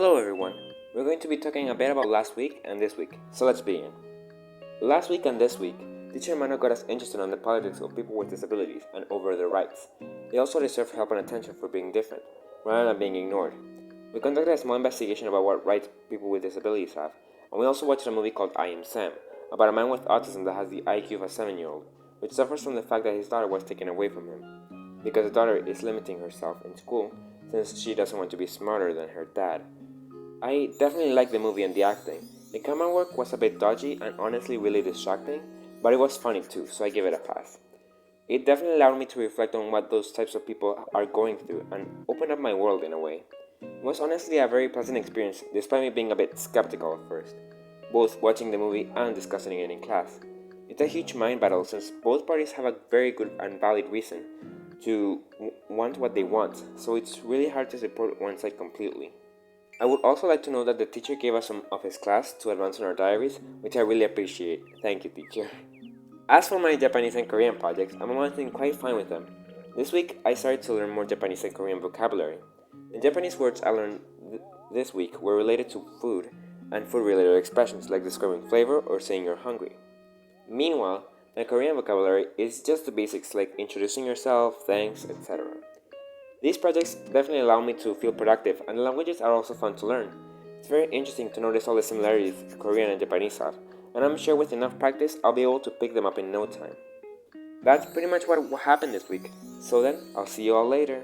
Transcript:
Hello everyone. We're going to be talking a bit about last week and this week, so let's begin. Last week and this week, Teacher Mano got us interested in the politics of people with disabilities and over their rights. They also deserve help and attention for being different, rather than being ignored. We conducted a small investigation about what rights people with disabilities have, and we also watched a movie called I Am Sam, about a man with autism that has the IQ of a 7-year-old, which suffers from the fact that his daughter was taken away from him, because the daughter is limiting herself in school since she doesn't want to be smarter than her dad. I definitely liked the movie and the acting. The camera work was a bit dodgy and honestly really distracting, but it was funny too, so I give it a pass. It definitely allowed me to reflect on what those types of people are going through and opened up my world in a way. It was honestly a very pleasant experience, despite me being a bit skeptical at first, both watching the movie and discussing it in class. It's a huge mind battle since both parties have a very good and valid reason to want what they want, so it's really hard to support one side completely. I would also like to know that the teacher gave us some of his class to advance on our diaries, which I really appreciate. Thank you, teacher. As for my Japanese and Korean projects, I'm managing quite fine with them. This week, I started to learn more Japanese and Korean vocabulary. The Japanese words I learned this week were related to food and food related expressions like describing flavor or saying you're hungry. Meanwhile, my Korean vocabulary is just the basics like introducing yourself, thanks, etc. These projects definitely allow me to feel productive, and the languages are also fun to learn. It's very interesting to notice all the similarities Korean and Japanese have, and I'm sure with enough practice I'll be able to pick them up in no time. That's pretty much what happened this week. So then, I'll see you all later.